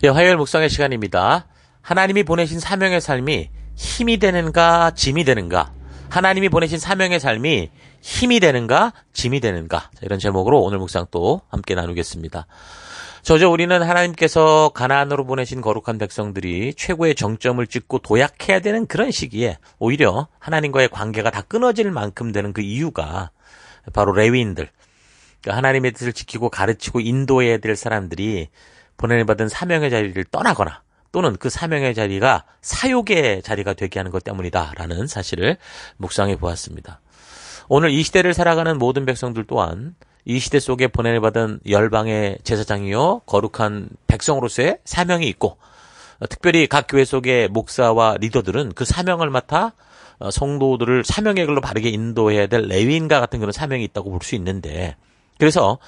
예, 화요일 묵상의 시간입니다. 하나님이 보내신 사명의 삶이 힘이 되는가, 짐이 되는가? 하나님이 보내신 사명의 삶이 힘이 되는가, 짐이 되는가? 자, 이런 제목으로 오늘 묵상 또 함께 나누겠습니다. 저저 우리는 하나님께서 가나안으로 보내신 거룩한 백성들이 최고의 정점을 찍고 도약해야 되는 그런 시기에 오히려 하나님과의 관계가 다 끊어질 만큼 되는 그 이유가 바로 레위인들, 하나님의 뜻을 지키고 가르치고 인도해야 될 사람들이 보내받은 사명의 자리를 떠나거나 또는 그 사명의 자리가 사욕의 자리가 되게 하는 것 때문이다라는 사실을 묵상해 보았습니다. 오늘 이 시대를 살아가는 모든 백성들 또한 이 시대 속에 보내받은 열방의 제사장이요 거룩한 백성으로서의 사명이 있고, 특별히 각 교회 속의 목사와 리더들은 그 사명을 맡아 성도들을 사명의 길로 바르게 인도해야 될 레위인과 같은 그런 사명이 있다고 볼 수 있는데, 그래서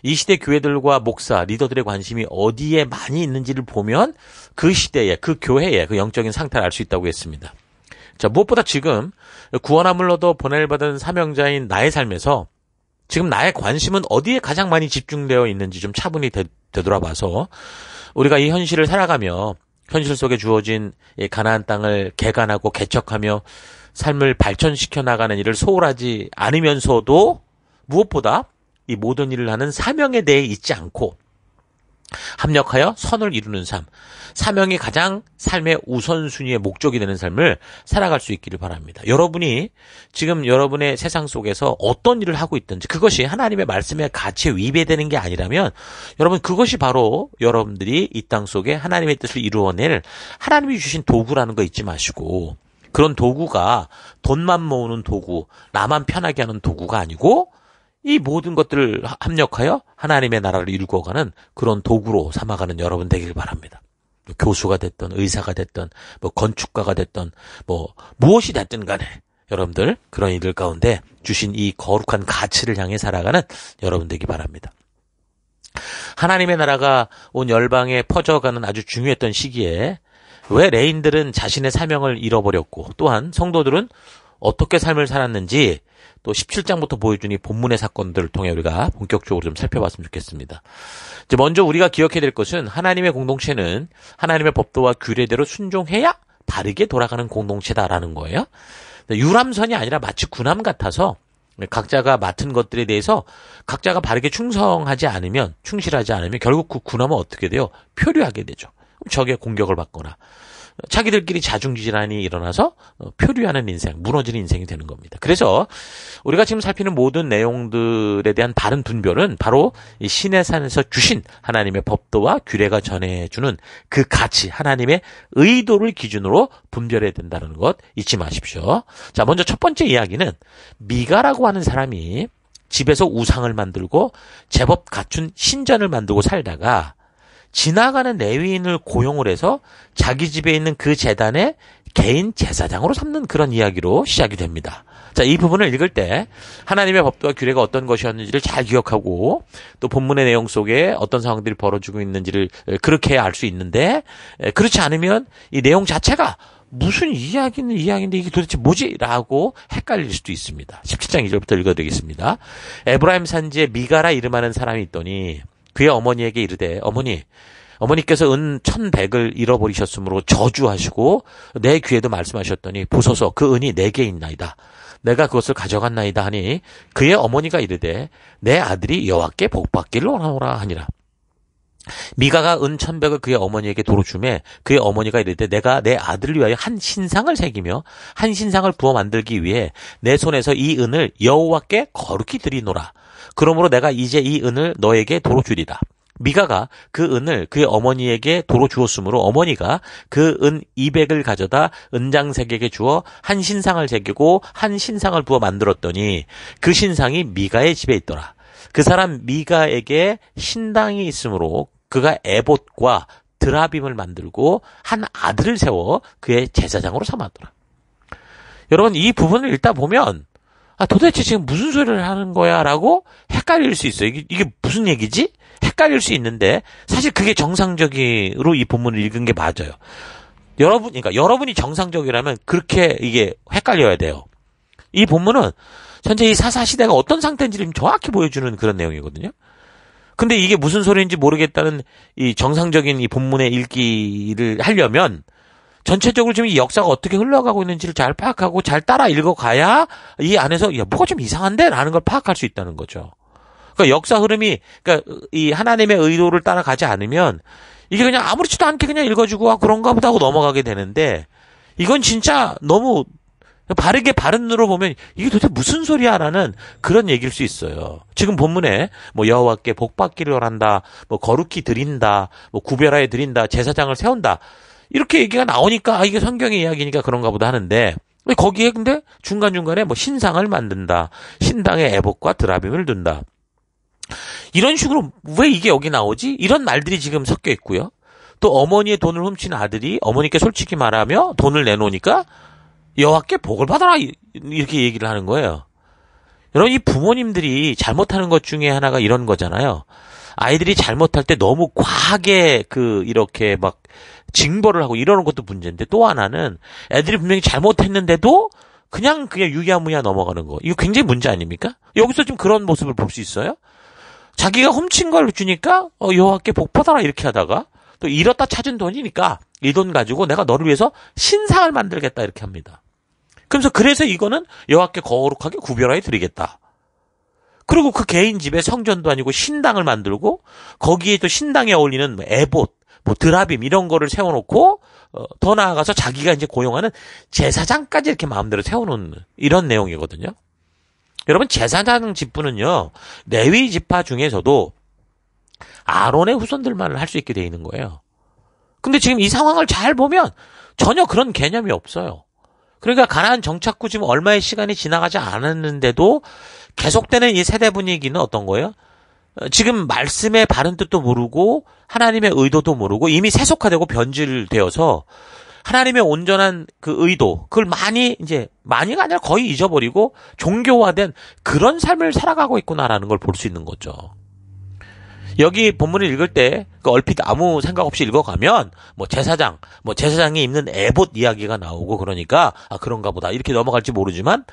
이 시대 교회들과 목사, 리더들의 관심이 어디에 많이 있는지를 보면 그 시대의, 그 교회의 그 영적인 상태를 알 수 있다고 했습니다. 자, 무엇보다 지금 구원함을 얻어 보냄받은 사명자인 나의 삶에서 지금 나의 관심은 어디에 가장 많이 집중되어 있는지 좀 차분히 되돌아봐서 우리가 이 현실을 살아가며 현실 속에 주어진 이 가나안 땅을 개간하고 개척하며 삶을 발전시켜 나가는 일을 소홀하지 않으면서도 무엇보다 이 모든 일을 하는 사명에 대해 잊지 않고 합력하여 선을 이루는 삶, 사명이 가장 삶의 우선순위의 목적이 되는 삶을 살아갈 수 있기를 바랍니다. 여러분이 지금 여러분의 세상 속에서 어떤 일을 하고 있든지 그것이 하나님의 말씀의 가치에 위배되는 게 아니라면 여러분 그것이 바로 여러분들이 이 땅 속에 하나님의 뜻을 이루어낼 하나님이 주신 도구라는 거 잊지 마시고, 그런 도구가 돈만 모으는 도구, 나만 편하게 하는 도구가 아니고 이 모든 것들을 합력하여 하나님의 나라를 이루어가는 그런 도구로 삼아가는 여러분 되길 바랍니다. 교수가 됐든 의사가 됐든 건축가가 됐든 무엇이 됐든 간에 여러분들 그런 일들 가운데 주신 이 거룩한 가치를 향해 살아가는 여러분 되기 바랍니다. 하나님의 나라가 온 열방에 퍼져가는 아주 중요했던 시기에 왜 레인들은 자신의 사명을 잃어버렸고 또한 성도들은 어떻게 삶을 살았는지 또 17장부터 보여준 이 본문의 사건들을 통해 우리가 본격적으로 좀 살펴봤으면 좋겠습니다. 이제 먼저 우리가 기억해야 될 것은 하나님의 공동체는 하나님의 법도와 규례대로 순종해야 바르게 돌아가는 공동체다라는 거예요. 유람선이 아니라 마치 군함 같아서 각자가 맡은 것들에 대해서 각자가 바르게 충실하지 않으면 결국 그 군함은 어떻게 돼요? 표류하게 되죠. 적의 공격을 받거나 자기들끼리 자중질환이 일어나서 표류하는 인생, 무너지는 인생이 되는 겁니다. 그래서 우리가 지금 살피는 모든 내용들에 대한 바른 분별은 바로 이 신의 산에서 주신 하나님의 법도와 규례가 전해주는 그 가치, 하나님의 의도를 기준으로 분별해야 된다는 것 잊지 마십시오. 자, 먼저 첫 번째 이야기는 미가라고 하는 사람이 집에서 우상을 만들고 제법 갖춘 신전을 만들고 살다가 지나가는 레위인을 고용을 해서 자기 집에 있는 그 제단의 개인 제사장으로 삼는 그런 이야기로 시작이 됩니다. 자, 이 부분을 읽을 때 하나님의 법도와 규례가 어떤 것이었는지를 잘 기억하고 또 본문의 내용 속에 어떤 상황들이 벌어지고 있는지를 그렇게 알 수 있는데, 그렇지 않으면 이 내용 자체가 무슨 이야기인데 이게 도대체 뭐지? 라고 헷갈릴 수도 있습니다. 17장 2절부터 읽어드리겠습니다. 에브라임 산지에 미가라 이름하는 사람이 있더니 그의 어머니에게 이르되 어머니께서 은 1,100을 잃어버리셨으므로 저주하시고 내 귀에도 말씀하셨더니 보소서 그 은이 내게 있나이다. 내가 그것을 가져갔나이다 하니 그의 어머니가 이르되 내 아들이 여호와께 복받기를 원하노라 하니라. 미가가 은 1,100을 그의 어머니에게 도로 주매 그의 어머니가 이르되 내가 내 아들을 위하여 한 신상을 새기며 한 신상을 부어 만들기 위해 내 손에서 이 은을 여호와께 거룩히 드리노라. 그러므로 내가 이제 이 은을 너에게 도로 주리라. 미가가 그 은을 그의 어머니에게 도로 주었으므로 어머니가 그 은 200을 가져다 은장색에게 주어 한 신상을 새기고 한 신상을 부어 만들었더니 그 신상이 미가의 집에 있더라. 그 사람 미가에게 신당이 있으므로 그가 에봇과 드라빔을 만들고 한 아들을 세워 그의 제사장으로 삼았더라. 여러분, 이 부분을 읽다 보면 도대체 지금 무슨 소리를 하는 거야? 라고 헷갈릴 수 있어요. 이게 무슨 얘기지? 헷갈릴 수 있는데, 사실 그게 정상적으로 이 본문을 읽은 게 맞아요. 그러니까 여러분이 정상적이라면 그렇게 이게 헷갈려야 돼요. 이 본문은 현재 이 사사시대가 어떤 상태인지를 정확히 보여주는 그런 내용이거든요. 근데 이게 무슨 소리인지 모르겠다는 이 정상적인 이 본문의 읽기를 하려면 전체적으로 지금 이 역사가 어떻게 흘러가고 있는지를 잘 파악하고 잘 따라 읽어가야 이 안에서 야, 뭐가 좀 이상한데? 라는 걸 파악할 수 있다는 거죠. 그러니까 역사 흐름이, 그러니까 이 하나님의 의도를 따라가지 않으면 이게 그냥 아무렇지도 않게 그냥 읽어주고 아, 그런가 보다 하고 넘어가게 되는데 이건 진짜 너무 바르게 바른 눈으로 보면 이게 도대체 무슨 소리야라는 그런 얘기일 수 있어요. 지금 본문에 뭐 여호와께 복받기를 한다, 뭐 거룩히 드린다, 뭐 구별하여 드린다, 제사장을 세운다 이렇게 얘기가 나오니까 아, 이게 성경의 이야기니까 그런가 보다 하는데 거기에 근데 중간중간에 뭐 신상을 만든다, 신당에 에봇과 드라빔을 둔다 이런 식으로 왜 이게 여기 나오지? 이런 말들이 지금 섞여 있고요. 또 어머니의 돈을 훔친 아들이 어머니께 솔직히 말하며 돈을 내놓으니까 여호와께 복을 받아라 이렇게 얘기를 하는 거예요. 여러분 이 부모님들이 잘못하는 것 중에 하나가 이런 거잖아요. 아이들이 잘못할 때 너무 과하게 이렇게 막 징벌을 하고 이러는 것도 문제인데 또 하나는 애들이 분명히 잘못했는데도 그냥 유야무야 넘어가는 거. 이거 굉장히 문제 아닙니까? 여기서 좀 그런 모습을 볼 수 있어요. 자기가 훔친 걸 주니까 여호와께 복 받아라 이렇게 하다가 또 잃었다 찾은 돈이니까 이 돈 가지고 내가 너를 위해서 신상을 만들겠다 이렇게 합니다. 그래서 이거는 여호와께 거룩하게 구별하여 드리겠다. 그리고 그 개인 집에 성전도 아니고 신당을 만들고 거기에 또 신당에 어울리는 에봇, 뭐 드라빔 이런 거를 세워놓고 더 나아가서 자기가 이제 고용하는 제사장까지 이렇게 마음대로 세워놓는 이런 내용이거든요. 여러분 제사장 직분은요 레위 지파 중에서도 아론의 후손들만 할 수 있게 돼 있는 거예요. 근데 지금 이 상황을 잘 보면 전혀 그런 개념이 없어요. 그러니까 가나안 정착후 지금 얼마의 시간이 지나가지 않았는데도 계속되는 이 세대 분위기는 어떤 거예요? 지금 말씀의 바른 뜻도 모르고 하나님의 의도도 모르고 이미 세속화되고 변질되어서 하나님의 온전한 그 의도, 그걸 많이가 아니라 거의 잊어버리고 종교화된 그런 삶을 살아가고 있구나라는 걸 볼 수 있는 거죠. 여기 본문을 읽을 때 얼핏 아무 생각 없이 읽어가면 제사장이 입는 에봇 이야기가 나오고 그러니까 아 그런가 보다 이렇게 넘어갈지 모르지만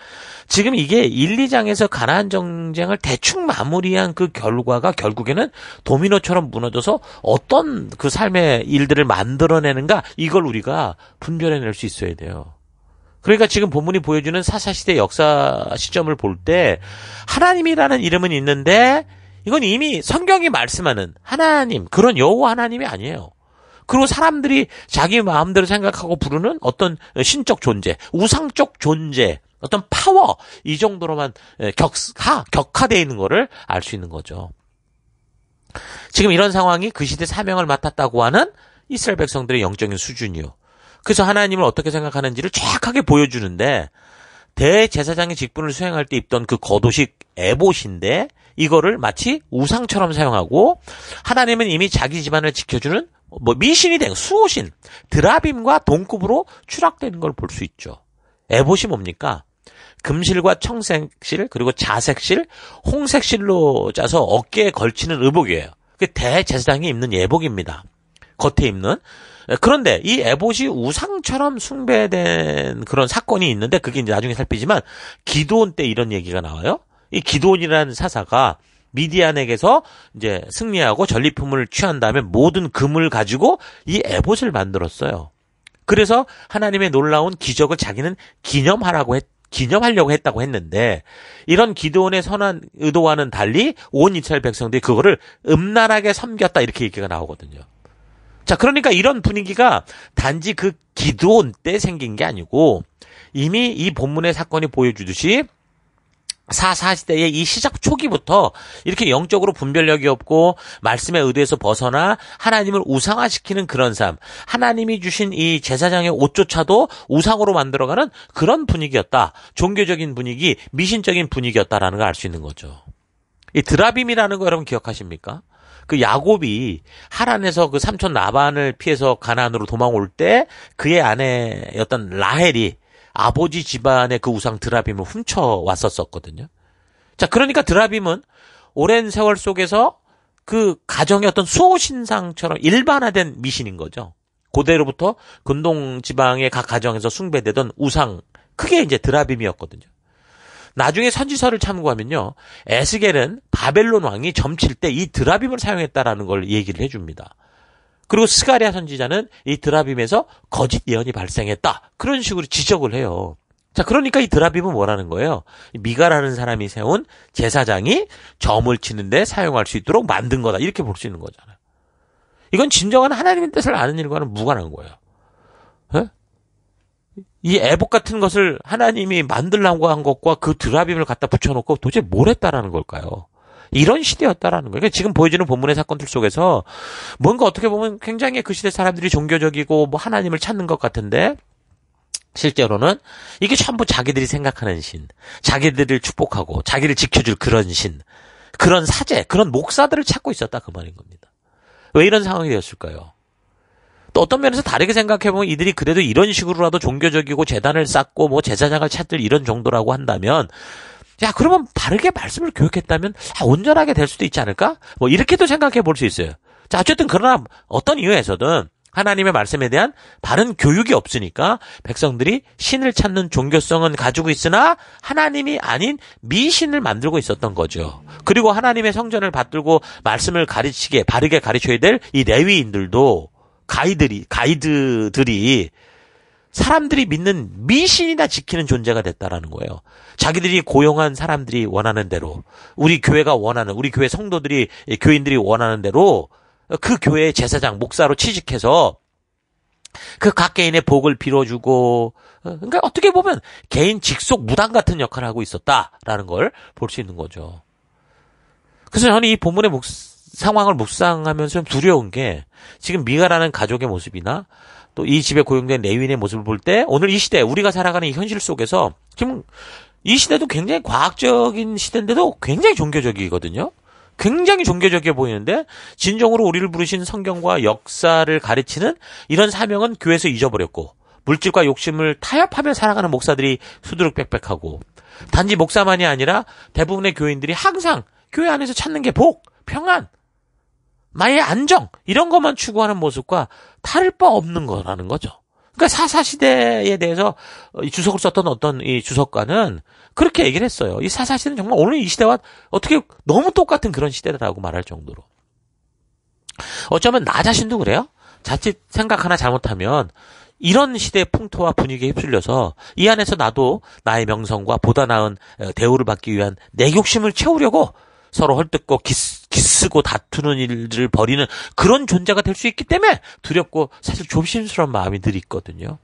지금 이게 1, 2장에서 가나안 전쟁을 대충 마무리한 그 결과가 결국에는 도미노처럼 무너져서 어떤 그 삶의 일들을 만들어내는가 이걸 우리가 분별해낼 수 있어야 돼요. 그러니까 지금 본문이 보여주는 사사시대 역사 시점을 볼 때 하나님이라는 이름은 있는데 이건 이미 성경이 말씀하는 하나님, 그런 여호와 하나님이 아니에요. 그리고 사람들이 자기 마음대로 생각하고 부르는 어떤 신적 존재, 우상적 존재, 어떤 파워, 이 정도로만 격화되어 있는 거를 알 수 있는 거죠. 지금 이런 상황이 그 시대 사명을 맡았다고 하는 이스라엘 백성들의 영적인 수준이요. 그래서 하나님을 어떻게 생각하는지를 정확하게 보여주는데 대제사장의 직분을 수행할 때 입던 그 겉옷이 에봇인데 이거를 마치 우상처럼 사용하고 하나님은 이미 자기 집안을 지켜주는 미신이 된 수호신 드라빔과 동급으로 추락되는 걸 볼 수 있죠. 에봇이 뭡니까? 금실과 청색실 그리고 자색실, 홍색실로 짜서 어깨에 걸치는 의복이에요. 그 대제사장이 입는 예복입니다. 겉에 입는. 그런데 이 에봇이 우상처럼 숭배된 그런 사건이 있는데 그게 이제 나중에 살피지만 기드온 때 이런 얘기가 나와요. 이 기드온이라는 사사가 미디안에게서 이제 승리하고 전리품을 취한 다음에 모든 금을 가지고 이 에봇을 만들었어요. 그래서 하나님의 놀라운 기적을 자기는 기념하려고 했다고 했는데 이런 기드온의 선한 의도와는 달리 온 이스라엘 백성들이 그거를 음란하게 섬겼다 이렇게 얘기가 나오거든요. 자, 그러니까 이런 분위기가 단지 그 기드온 때 생긴 게 아니고 이미 이 본문의 사건이 보여주듯이 사사시대의 이 시작 초기부터 이렇게 영적으로 분별력이 없고 말씀의 의도에서 벗어나 하나님을 우상화시키는 그런 삶, 하나님이 주신 이 제사장의 옷조차도 우상으로 만들어가는 그런 분위기였다. 종교적인 분위기, 미신적인 분위기였다라는 걸 알 수 있는 거죠. 이 드라빔이라는 거 여러분 기억하십니까? 그 야곱이 하란에서 그 삼촌 라반을 피해서 가나안으로 도망올 때 그의 아내였던 라헬이 아버지 집안의 그 우상 드라빔을 훔쳐왔었거든요. 자, 그러니까 드라빔은 오랜 세월 속에서 그 가정의 어떤 수호신상처럼 일반화된 미신인 거죠. 고대로부터 근동 지방의 각 가정에서 숭배되던 우상, 그게 이제 드라빔이었거든요. 나중에 선지서를 참고하면요. 에스겔은 바벨론 왕이 점칠 때 이 드라빔을 사용했다라는 걸 얘기를 해줍니다. 그리고 스가랴 선지자는 이 드라빔에서 거짓 예언이 발생했다. 그런 식으로 지적을 해요. 자, 그러니까 이 드라빔은 뭐라는 거예요? 미가라는 사람이 세운 제사장이 점을 치는데 사용할 수 있도록 만든 거다. 이렇게 볼 수 있는 거잖아요. 이건 진정한 하나님의 뜻을 아는 일과는 무관한 거예요. 에? 이 애복 같은 것을 하나님이 만들라고 한 것과 그 드라빔을 갖다 붙여놓고 도대체 뭘 했다라는 걸까요? 이런 시대였다라는 거예요. 그러니까 지금 보여주는 본문의 사건들 속에서 뭔가 어떻게 보면 굉장히 그 시대 사람들이 종교적이고 뭐 하나님을 찾는 것 같은데 실제로는 이게 전부 자기들이 생각하는 신, 자기들을 축복하고 자기를 지켜줄 그런 신, 그런 사제, 그런 목사들을 찾고 있었다 그 말인 겁니다. 왜 이런 상황이 되었을까요? 또 어떤 면에서 다르게 생각해보면 이들이 그래도 이런 식으로라도 종교적이고 제단을 쌓고 뭐 제사장을 찾을 이런 정도라고 한다면 야 그러면 바르게 말씀을 교육했다면 온전하게 될 수도 있지 않을까? 뭐 이렇게도 생각해 볼 수 있어요. 자 어쨌든 그러나 어떤 이유에서든 하나님의 말씀에 대한 바른 교육이 없으니까 백성들이 신을 찾는 종교성은 가지고 있으나 하나님이 아닌 미신을 만들고 있었던 거죠. 그리고 하나님의 성전을 받들고 말씀을 가르치게 바르게 가르쳐야 될 이 레위인들도 가이드들이 사람들이 믿는 미신이나 지키는 존재가 됐다라는 거예요. 자기들이 고용한 사람들이 원하는 대로 우리 교회가 원하는 우리 교회 성도들이 교인들이 원하는 대로 그 교회의 제사장 목사로 취직해서 그 각 개인의 복을 빌어주고 그러니까 어떻게 보면 개인 직속 무당 같은 역할을 하고 있었다라는 걸 볼 수 있는 거죠. 그래서 저는 이 본문의 상황을 묵상하면서 좀 두려운 게 지금 미가라는 가족의 모습이나 또 이 집에 고용된 레위인의 모습을 볼 때 오늘 이 시대 우리가 살아가는 이 현실 속에서 지금 이 시대도 굉장히 과학적인 시대인데도 굉장히 종교적이거든요. 굉장히 종교적이어 보이는데 진정으로 우리를 부르신 성경과 역사를 가르치는 이런 사명은 교회에서 잊어버렸고 물질과 욕심을 타협하며 살아가는 목사들이 수두룩빽빽하고 단지 목사만이 아니라 대부분의 교인들이 항상 교회 안에서 찾는 게 복, 평안, 나의 안정 이런 것만 추구하는 모습과 다를 바 없는 거라는 거죠. 그러니까 사사시대에 대해서 주석을 썼던 어떤 이 주석가는 그렇게 얘기를 했어요. 이 사사시대는 정말 오늘 이 시대와 어떻게 너무 똑같은 그런 시대라고 말할 정도로. 어쩌면 나 자신도 그래요. 자칫 생각 하나 잘못하면 이런 시대의 풍토와 분위기에 휩쓸려서 이 안에서 나도 나의 명성과 보다 나은 대우를 받기 위한 내 욕심을 채우려고 서로 헐뜯고 기쓰고 다투는 일들을 벌이는 그런 존재가 될 수 있기 때문에 두렵고 사실 조심스러운 마음이 늘 있거든요.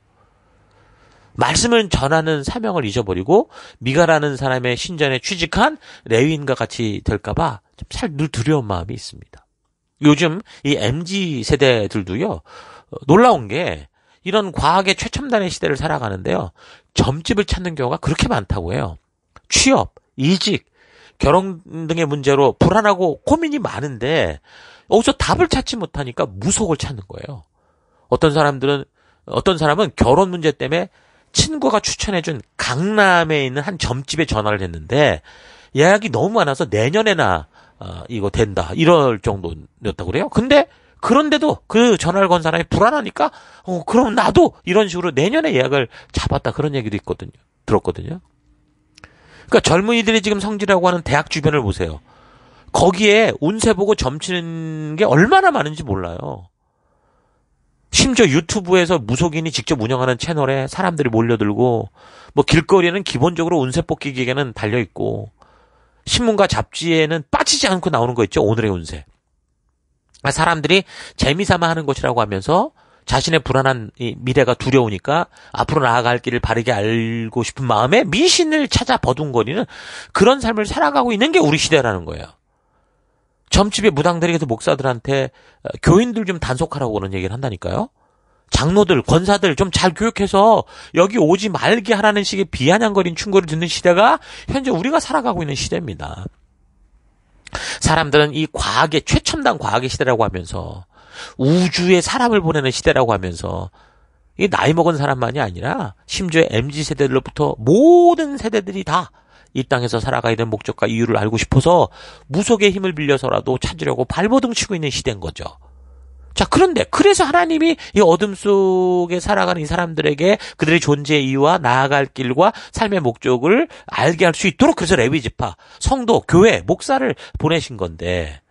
말씀을 전하는 사명을 잊어버리고 미가라는 사람의 신전에 취직한 레위인과 같이 될까봐 늘 두려운 마음이 있습니다. 요즘 이 MZ 세대들도요 놀라운 게 이런 과학의 최첨단의 시대를 살아가는데요 점집을 찾는 경우가 그렇게 많다고 해요. 취업, 이직, 결혼 등의 문제로 불안하고 고민이 많은데 어디서 답을 찾지 못하니까 무속을 찾는 거예요. 어떤 사람은 결혼 문제 때문에 친구가 추천해준 강남에 있는 한 점집에 전화를 했는데 예약이 너무 많아서 내년에나 이거 된다 이럴 정도였다고 그래요. 그런데도 그 전화를 건 사람이 불안하니까 그럼 나도 이런 식으로 내년에 예약을 잡았다 그런 얘기도 들었거든요. 그러니까 젊은이들이 지금 성지라고 하는 대학 주변을 보세요. 거기에 운세 보고 점치는 게 얼마나 많은지 몰라요. 심지어 유튜브에서 무속인이 직접 운영하는 채널에 사람들이 몰려들고 뭐 길거리에는 기본적으로 운세 뽑기 기계는 달려있고 신문과 잡지에는 빠지지 않고 나오는 거 있죠. 오늘의 운세. 사람들이 재미삼아 하는 것이라고 하면서 자신의 불안한 이 미래가 두려우니까 앞으로 나아갈 길을 바르게 알고 싶은 마음에 미신을 찾아 버둥거리는 그런 삶을 살아가고 있는 게 우리 시대라는 거예요. 점집의 무당들이 그래서 목사들한테 교인들 좀 단속하라고 그런 얘기를 한다니까요. 장로들, 권사들 좀 잘 교육해서 여기 오지 말게 하라는 식의 비아냥거린 충고를 듣는 시대가 현재 우리가 살아가고 있는 시대입니다. 사람들은 이 최첨단 과학의 시대라고 하면서 우주에 사람을 보내는 시대라고 하면서 이 나이 먹은 사람만이 아니라 심지어 MZ세대들로부터 모든 세대들이 다 이 땅에서 살아가야 되는 목적과 이유를 알고 싶어서 무속의 힘을 빌려서라도 찾으려고 발버둥 치고 있는 시대인 거죠. 자, 그런데 그래서 하나님이 이 어둠 속에 살아가는 이 사람들에게 그들의 존재의 이유와 나아갈 길과 삶의 목적을 알게 할 수 있도록 그래서 레위 지파, 성도, 교회, 목사를 보내신 건데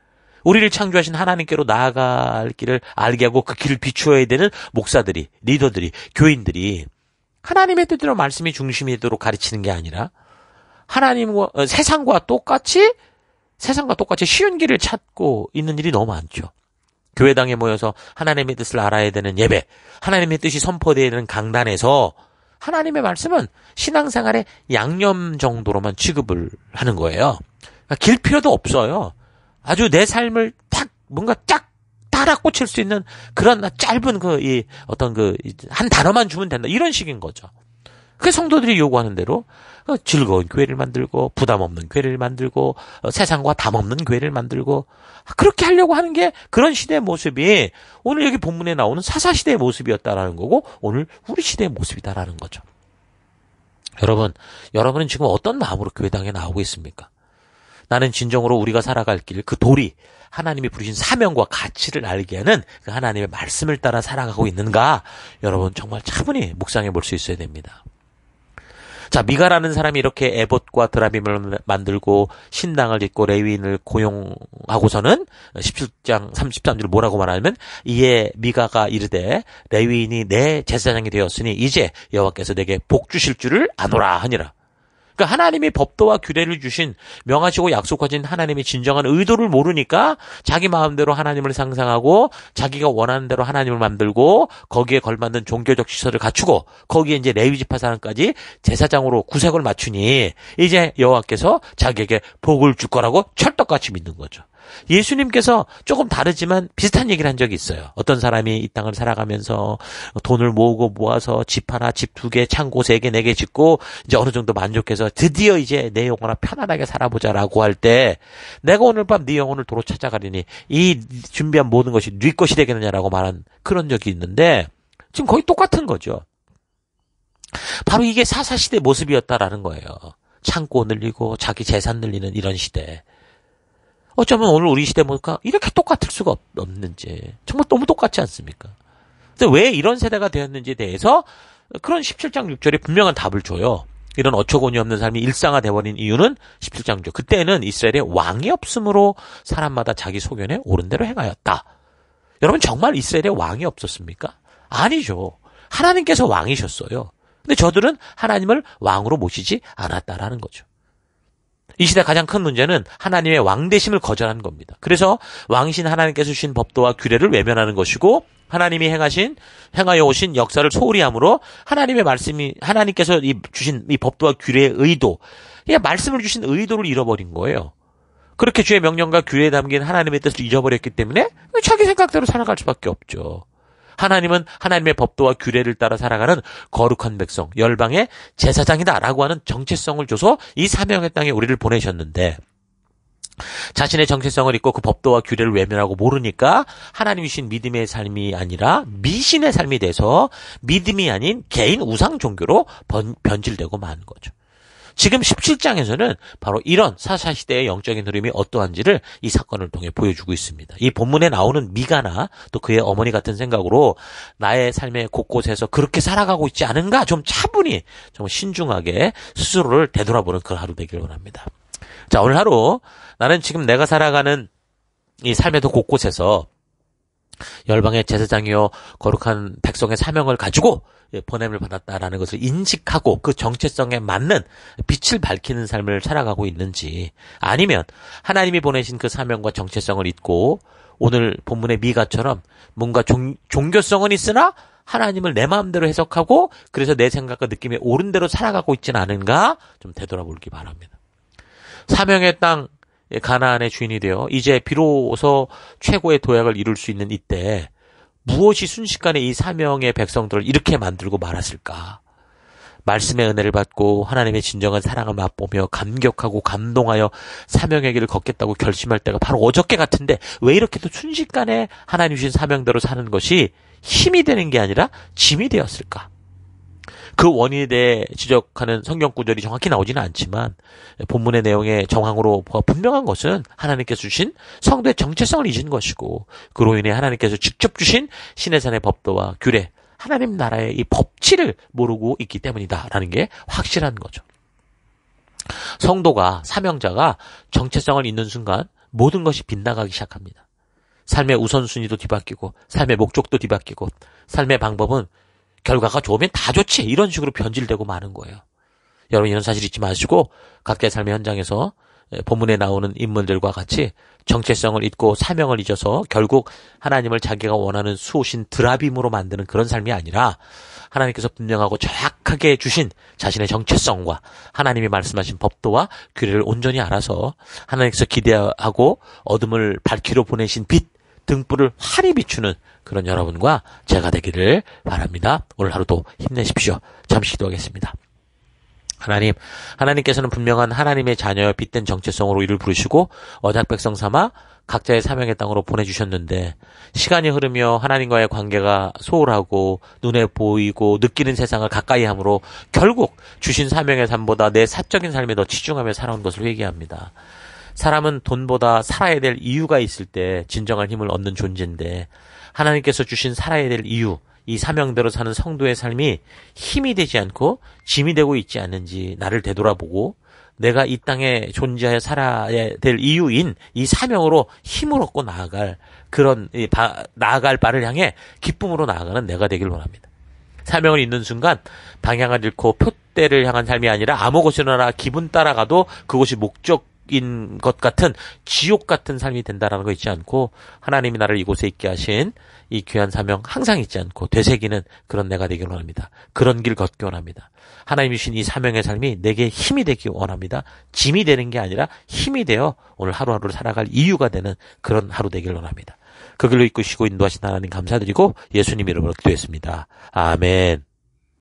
우리를 창조하신 하나님께로 나아갈 길을 알게 하고 그 길을 비추어야 되는 목사들이, 리더들이, 교인들이 하나님의 뜻대로 말씀이 중심이 되도록 가르치는 게 아니라 세상과 똑같이 쉬운 길을 찾고 있는 일이 너무 많죠. 교회당에 모여서 하나님의 뜻을 알아야 되는 예배, 하나님의 뜻이 선포되는 강단에서 하나님의 말씀은 신앙생활의 양념 정도로만 취급을 하는 거예요. 그러니까 길 필요도 없어요. 아주 내 삶을 뭔가 쫙 따라 꽂힐 수 있는 그런 짧은 한 단어만 주면 된다. 이런 식인 거죠. 그 성도들이 요구하는 대로 즐거운 교회를 만들고 부담 없는 교회를 만들고 세상과 담 없는 교회를 만들고 그렇게 하려고 하는 게 그런 시대의 모습이 오늘 여기 본문에 나오는 사사시대의 모습이었다라는 거고 오늘 우리 시대의 모습이다라는 거죠. 여러분은 지금 어떤 마음으로 교회당에 나오고 있습니까? 나는 진정으로 우리가 살아갈 길, 그 도리, 하나님이 부르신 사명과 가치를 알게 하는 그 하나님의 말씀을 따라 살아가고 있는가? 여러분 정말 차분히 묵상해 볼 수 있어야 됩니다. 자, 미가라는 사람이 이렇게 에봇과 드라빔을 만들고 신당을 짓고 레위인을 고용하고서는 17장 33절 뭐라고 말하냐면 이에 미가가 이르되 레위인이 내 제사장이 되었으니 이제 여호와께서 내게 복 주실 줄을 아노라 하니라. 그러니까 하나님이 법도와 규례를 주신 명하시고 약속하신 하나님의 진정한 의도를 모르니까 자기 마음대로 하나님을 상상하고 자기가 원하는 대로 하나님을 만들고 거기에 걸맞는 종교적 시설을 갖추고 거기에 이제 레위 지파 사람까지 제사장으로 구색을 맞추니 이제 여호와께서 자기에게 복을 줄 거라고 철떡같이 믿는 거죠. 예수님께서 조금 다르지만 비슷한 얘기를 한 적이 있어요. 어떤 사람이 이 땅을 살아가면서 돈을 모아서 집 하나, 집 2개, 창고 3개, 4개 짓고 이제 어느 정도 만족해서 드디어 이제 내 영혼아 편안하게 살아보자라고 할 때 내가 오늘 밤 네 영혼을 도로 찾아가리니 이 준비한 모든 것이 네 것이 되겠느냐라고 말한 그런 적이 있는데 지금 거의 똑같은 거죠. 바로 이게 사사시대 모습이었다라는 거예요. 창고 늘리고 자기 재산 늘리는 이런 시대. 어쩌면 오늘 우리 시대 보니까 이렇게 똑같을 수가 없는지 정말 너무 똑같지 않습니까? 그래서 왜 이런 세대가 되었는지에 대해서 그런 17장 6절에 분명한 답을 줘요. 이런 어처구니 없는 삶이 일상화되어버린 이유는 17장 6절. 그때는 이스라엘에 왕이 없으므로 사람마다 자기 소견에 옳은 대로 행하였다. 여러분 정말 이스라엘에 왕이 없었습니까? 아니죠. 하나님께서 왕이셨어요. 근데 저들은 하나님을 왕으로 모시지 않았다라는 거죠. 이 시대 가장 큰 문제는 하나님의 왕되심을 거절한 겁니다. 그래서 왕이신 하나님께서 주신 법도와 규례를 외면하는 것이고 하나님이 행하여 오신 역사를 소홀히 함으로 하나님의 말씀이 하나님께서 주신 이 법도와 규례의 의도, 그냥 말씀을 주신 의도를 잃어버린 거예요. 그렇게 주의 명령과 규례에 담긴 하나님의 뜻을 잊어버렸기 때문에 자기 생각대로 살아갈 수밖에 없죠. 하나님은 하나님의 법도와 규례를 따라 살아가는 거룩한 백성, 열방의 제사장이다라고 하는 정체성을 줘서 이 사명의 땅에 우리를 보내셨는데 자신의 정체성을 잊고 그 법도와 규례를 외면하고 모르니까 하나님이 주신 믿음의 삶이 아니라 미신의 삶이 돼서 믿음이 아닌 개인 우상 종교로 변질되고 마는 거죠. 지금 17장에서는 바로 이런 사사시대의 영적인 흐름이 어떠한지를 이 사건을 통해 보여주고 있습니다. 이 본문에 나오는 미가나 또 그의 어머니 같은 생각으로 나의 삶의 곳곳에서 그렇게 살아가고 있지 않은가 좀 차분히 좀 신중하게 스스로를 되돌아보는 그런 하루 되길 원합니다. 자, 오늘 하루 나는 지금 내가 살아가는 이 삶의 곳곳에서 열방의 제사장이요 거룩한 백성의 사명을 가지고 보냄을 받았다라는 것을 인식하고 그 정체성에 맞는 빛을 밝히는 삶을 살아가고 있는지 아니면 하나님이 보내신 그 사명과 정체성을 잊고 오늘 본문의 미가처럼 뭔가 종교성은 있으나 하나님을 내 마음대로 해석하고 그래서 내 생각과 느낌에 옳은 대로 살아가고 있지는 않은가 좀 되돌아보기 바랍니다. 사명의 땅 가나안의 주인이 되어 이제 비로소 최고의 도약을 이룰 수 있는 이때 무엇이 순식간에 이 사명의 백성들을 이렇게 만들고 말았을까? 말씀의 은혜를 받고 하나님의 진정한 사랑을 맛보며 감격하고 감동하여 사명의 길을 걷겠다고 결심할 때가 바로 어저께 같은데 왜 이렇게 또 순식간에 하나님 주신 사명대로 사는 것이 힘이 되는 게 아니라 짐이 되었을까? 그 원인에 대해 지적하는 성경 구절이 정확히 나오지는 않지만 본문의 내용의 정황으로 분명한 것은 하나님께서 주신 성도의 정체성을 잊은 것이고 그로 인해 하나님께서 직접 주신 신의 산의 법도와 규례, 하나님 나라의 이 법치를 모르고 있기 때문이다라는 게 확실한 거죠. 성도가, 사명자가 정체성을 잊는 순간 모든 것이 빗나가기 시작합니다. 삶의 우선순위도 뒤바뀌고 삶의 목적도 뒤바뀌고 삶의 방법은 결과가 좋으면 다 좋지 이런 식으로 변질되고 마는 거예요. 여러분 이런 사실 잊지 마시고 각자의 삶의 현장에서 본문에 나오는 인물들과 같이 정체성을 잊고 사명을 잊어서 결국 하나님을 자기가 원하는 수호신 드라빔으로 만드는 그런 삶이 아니라 하나님께서 분명하고 정확하게 주신 자신의 정체성과 하나님이 말씀하신 법도와 규례를 온전히 알아서 하나님께서 기대하고 어둠을 밝히러 보내신 빛 등불을 환히 비추는 그런 여러분과 제가 되기를 바랍니다. 오늘 하루도 힘내십시오. 잠시 기도하겠습니다. 하나님께서는 분명한 하나님의 자녀여 빛된 정체성으로 이를 부르시고 언약 백성 삼아 각자의 사명의 땅으로 보내주셨는데 시간이 흐르며 하나님과의 관계가 소홀하고 눈에 보이고 느끼는 세상을 가까이 함으로 결국 주신 사명의 삶보다 내 사적인 삶에 더 치중하며 살아온 것을 회개합니다. 사람은 돈보다 살아야 될 이유가 있을 때 진정한 힘을 얻는 존재인데 하나님께서 주신 살아야 될 이유, 이 사명대로 사는 성도의 삶이 힘이 되지 않고 짐이 되고 있지 않는지 나를 되돌아보고 내가 이 땅에 존재하여 살아야 될 이유인 이 사명으로 힘을 얻고 나아갈 나아갈 바를 향해 기쁨으로 나아가는 내가 되길 원합니다. 사명을 잊는 순간 방향을 잃고 표대를 향한 삶이 아니라 아무 곳이나 기분 따라가도 그곳이 목적인 것 같은 지옥 같은 삶이 된다라는 거 잊지 않고 하나님이 나를 이곳에 있게 하신 이 귀한 사명 항상 잊지 않고 되새기는 그런 내가 되길 원합니다. 그런 길 걷기 원합니다. 하나님이 주신 이 사명의 삶이 내게 힘이 되기 원합니다. 짐이 되는 게 아니라 힘이 되어 오늘 하루하루를 살아갈 이유가 되는 그런 하루 되길 원합니다. 그 길로 이끄시고 인도하신 하나님 감사드리고 예수님 이름으로 기도했습니다. 아멘.